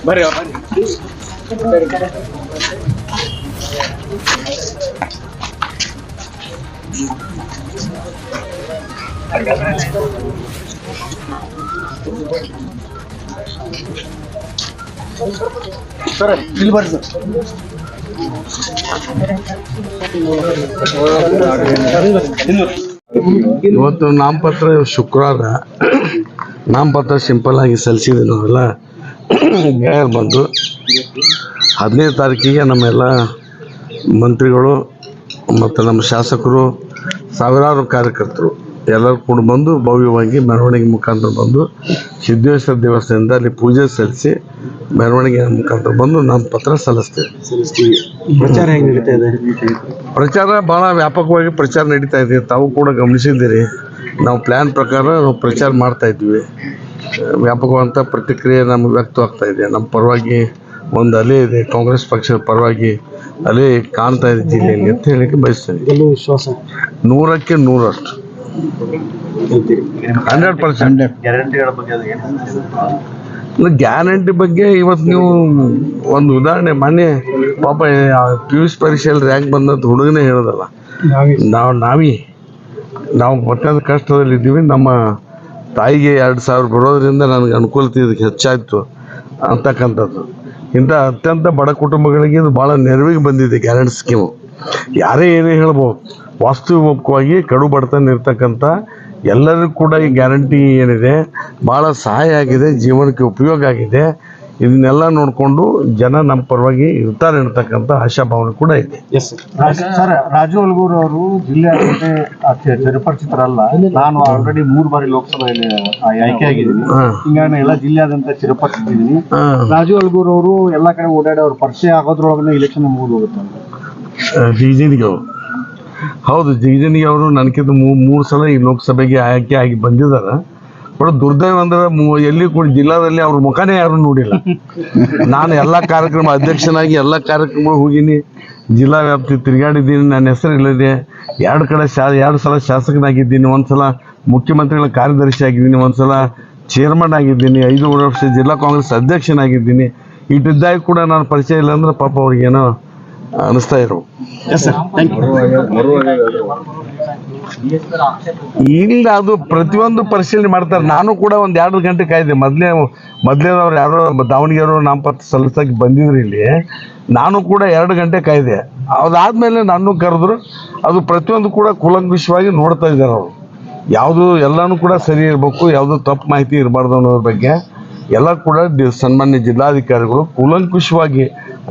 ಬರ್ರಿ ಸರ್ ಇಲ್ಲಿ ಬರ್ರಿ ಸರ್. ಇವತ್ತು ನಾಮಪತ್ರ ಶುಕ್ರವಾರ ನಾಮಪತ್ರ ಸಿಂಪಲ್ ಆಗಿ ಸಲ್ಲಿಸಿದ್ವಿ ನಾವೆಲ್ಲ ಗೆಳೆಯರು ಬಂದು 15 ತಾರೀಕಿಗೆ ನಮ್ಮೆಲ್ಲ ಮಂತ್ರಿಗಳು ಮತ್ತು ನಮ್ಮ ಶಾಸಕರು ಸಾವಿರಾರು ಕಾರ್ಯಕರ್ತರು ಎಲ್ಲರೂ ಕೂಡ ಬಂದು ಭವ್ಯವಾಗಿ ಮೆರವಣಿಗೆ ಮುಖಾಂತರ ಬಂದು ಸಿದ್ದೇಶ್ವರ ದೇವಸ್ಥಾನದಿಂದ ಅಲ್ಲಿ ಪೂಜೆ ಸಲ್ಲಿಸಿ ಮೆರವಣಿಗೆ ಮುಖಾಂತರ ಬಂದು ನಾಮಪತ್ರ ಸಲ್ಲಿಸ್ತೀವಿ. ಪ್ರಚಾರ ಹೆಂಗೆ ನಡೀತಾ ಇದೆ? ಪ್ರಚಾರ ಭಾಳ ವ್ಯಾಪಕವಾಗಿ ಪ್ರಚಾರ ನಡೀತಾ ಇದೆ. ತಾವು ಕೂಡ ಗಮನಿಸಿದ್ದೀರಿ. ನಾವು ಪ್ಲ್ಯಾನ್ ಪ್ರಕಾರ ನಾವು ಪ್ರಚಾರ ಮಾಡ್ತಾ ಇದ್ವಿ. ವ್ಯಾಪಕವಾದಂಥ ಪ್ರತಿಕ್ರಿಯೆ ನಮಗೆ ವ್ಯಕ್ತವಾಗ್ತಾ ಇದೆ. ನಮ್ಮ ಪರವಾಗಿ ಒಂದು ಅಲೆ ಇದೆ, ಕಾಂಗ್ರೆಸ್ ಪಕ್ಷದ ಪರವಾಗಿ ಅಲೆ ಕಾಣ್ತಾ ಇದೆ ಜಿಲ್ಲೆಯಲ್ಲಿ ಅಂತ ಹೇಳಕ್ಕೆ ಬಯಸ್ತೇನೆ. ಗೆಲ್ಲುವ ವಿಶ್ವಾಸ 100ಕ್ಕೆ 100%. 100%. ಗ್ಯಾರಂಟಿಗಳ ಬಗ್ಗೆ ಗ್ಯಾರಂಟಿ ಬಗ್ಗೆ ಇವತ್ತು ನೀವು ಒಂದು ಉದಾಹರಣೆ, ಮೊನ್ನೆ ಪಾಪ PUC ಪರೀಕ್ಷೆಯಲ್ಲಿ ರ್ಯಾಂಕ್ ಬಂದಂಥ ಹುಡುಗನೇ ಹೇಳೋದಲ್ಲ, ನಾವು ಮತ್ತೊಂದು ಕಷ್ಟದಲ್ಲಿದ್ದೀವಿ, ನಮ್ಮ ತಾಯಿಗೆ 2,000 ಬರೋದ್ರಿಂದ ನನಗೆ ಅನುಕೂಲತೆ ಇದಕ್ಕೆ ಹೆಚ್ಚಾಯಿತು ಅಂತಕ್ಕಂಥದ್ದು. ಇಂಥ ಅತ್ಯಂತ ಬಡ ಕುಟುಂಬಗಳಿಗೆ ಇದು ಭಾಳ ನೆರವಿಗೆ ಬಂದಿದೆ ಗ್ಯಾರಂಟಿ ಸ್ಕೀಮು. ಯಾರೇ ಏನೇ ಹೇಳ್ಬೋದು, ವಾಸ್ತವಿಕವಾಗಿ ಕಡು ಬಡತನ ಇರ್ತಕ್ಕಂಥ ಎಲ್ಲರಿಗೂ ಕೂಡ ಈ ಗ್ಯಾರಂಟಿ ಏನಿದೆ ಭಾಳ ಸಹಾಯ ಆಗಿದೆ, ಜೀವನಕ್ಕೆ ಉಪಯೋಗ ಆಗಿದೆ. ಇದನ್ನೆಲ್ಲ ನೋಡಿಕೊಂಡು ಜನ ನಮ್ಮ ಪರವಾಗಿ ಇರ್ತಾರೆ ಅಂತಕ್ಕಂಥ ಆಶಾಭಾವನೆ ಕೂಡ ಇದೆ. ಸರ್, ರಾಜು ಅಲ್ಗೂರ್ ಅವರು ಜಿಲ್ಲೆಯಾದ್ಯಂತ ಚಿರಪರಿಚಿತರಲ್ಲ. ನಾನು ಆಲ್ರೆಡಿ 3 ಬಾರಿ ಲೋಕಸಭೆಯಲ್ಲಿ ಆಯ್ಕೆಯಾಗಿದ್ದೀನಿ. ಹಿಂಗಾಗಿ ಎಲ್ಲ ಜಿಲ್ಲೆಯಾದ್ಯಂತ ಚಿರಪರಿಚಿತಿದ್ದೀನಿ. ರಾಜು ಅಲ್ಗೂರ್ ಅವರು ಎಲ್ಲ ಕಡೆ ಓಡಾಡಿ ಅವ್ರ ಪರಿಚಯ ಆಗೋದ್ರೊಳಗೆ ಇಲೆಕ್ಷನ್ ಮುಗಿದು ಹೋಗುತ್ತೆ. ಜಿಗಜಿಣಿಗೆ ಅವರು ಹೌದು, ಜಿಗಜಿಣಿಗೆ ಅವರು ನನಗಿಂತ 3 ಸಲ ಈ ಲೋಕಸಭೆಗೆ ಆಯ್ಕೆ ಆಗಿ ಬಂದಿದ್ದಾರೆ. ಬಟ್ ದುರ್ದೈವ ಅಂದ್ರೆ ಎಲ್ಲಿ ಕೂಡ ಜಿಲ್ಲಾದಲ್ಲಿ ಅವ್ರ ಮುಖನೇ ಯಾರು ನೋಡಿಲ್ಲ. ನಾನು ಎಲ್ಲ ಕಾರ್ಯಕ್ರಮ ಅಧ್ಯಕ್ಷನಾಗಿ ಎಲ್ಲ ಕಾರ್ಯಕ್ರಮಗಳು ಹೋಗಿನಿ, ಜಿಲ್ಲಾ ವ್ಯಾಪ್ತಿ ತಿರುಗಾಡಿದ್ದೀನಿ. ನನ್ನ ಹೆಸರು ಇಲ್ಲದೆ 2 ಸಲ ಶಾಸಕನಾಗಿದ್ದೀನಿ, 1 ಸಲ ಮುಖ್ಯಮಂತ್ರಿಗಳ ಕಾರ್ಯದರ್ಶಿ ಆಗಿದ್ದೀನಿ, 1 ಸಲ ಚೇರ್ಮನ್ ಆಗಿದ್ದೀನಿ, 5 ವರ್ಷ ಜಿಲ್ಲಾ ಕಾಂಗ್ರೆಸ್ ಅಧ್ಯಕ್ಷನಾಗಿದ್ದೀನಿ. ಇಟ್ಟಿದ್ದಾಗ ಕೂಡ ನಾನು ಪರಿಚಯ ಇಲ್ಲ ಅಂದ್ರೆ ಪಾಪ ಅವ್ರಿಗೇನೋ ಅನಿಸ್ತಾ ಇರೋ. ಇಲ್ಲ, ಅದು ಪ್ರತಿಯೊಂದು ಪರಿಶೀಲನೆ ಮಾಡ್ತಾರೆ. ನಾನು ಕೂಡ ಒಂದು 2 ಗಂಟೆ ಕಾಯ್ದೆ. ಮೊದಲೇದವ್ರು ಯಾರೋ ದಾವಣಗೆರೆ ನಾಮಪತ್ರ ಸಲ್ಲಿಸಕ್ಕೆ ಬಂದಿದ್ರು ಇಲ್ಲಿ. ನಾನು ಕೂಡ 2 ಗಂಟೆ ಕಾಯ್ದೆ. ಅದಾದ್ಮೇಲೆ ನಾನು ಕರೆದ್ರು. ಅದು ಪ್ರತಿಯೊಂದು ಕೂಡ ಕೂಲಂಕುಷವಾಗಿ ನೋಡ್ತಾ ಇದ್ದಾರೆ ಅವರು. ಯಾವುದು ಎಲ್ಲನೂ ಕೂಡ ಸರಿ ಇರಬೇಕು, ಯಾವುದು ತಪ್ಪು ಮಾಹಿತಿ ಇರಬಾರ್ದು ಅನ್ನೋದ್ರ ಬಗ್ಗೆ ಎಲ್ಲ ಕೂಡ ಸನ್ಮಾನ್ಯ ಜಿಲ್ಲಾಧಿಕಾರಿಗಳು ಕೂಲಂಕುಷವಾಗಿ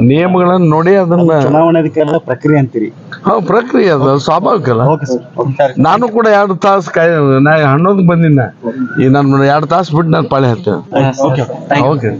ನಿಯಮಗಳನ್ನು ನೋಡಿ ಅದನ್ನ ಚುನಾವಣಾಧಿಕಾರದ ಪ್ರಕ್ರಿಯೆ ಅಂತೀರಿ? ಪ್ರಕ್ರಿಯೆ ಅದು ಸ್ವಾಭಾವಿಕ ಅಲ್ಲ. ನಾನು ಕೂಡ 2 ತಾಸು ನಾ 11ಕ್ಕೆ ಬಂದಿನ. ಈ ನಾನು 2 ತಾಸು ಬಿಟ್ಟು ನಾನು ಪಾಳೆ ಹತ್ತೇನೆ. ಓಕೆ.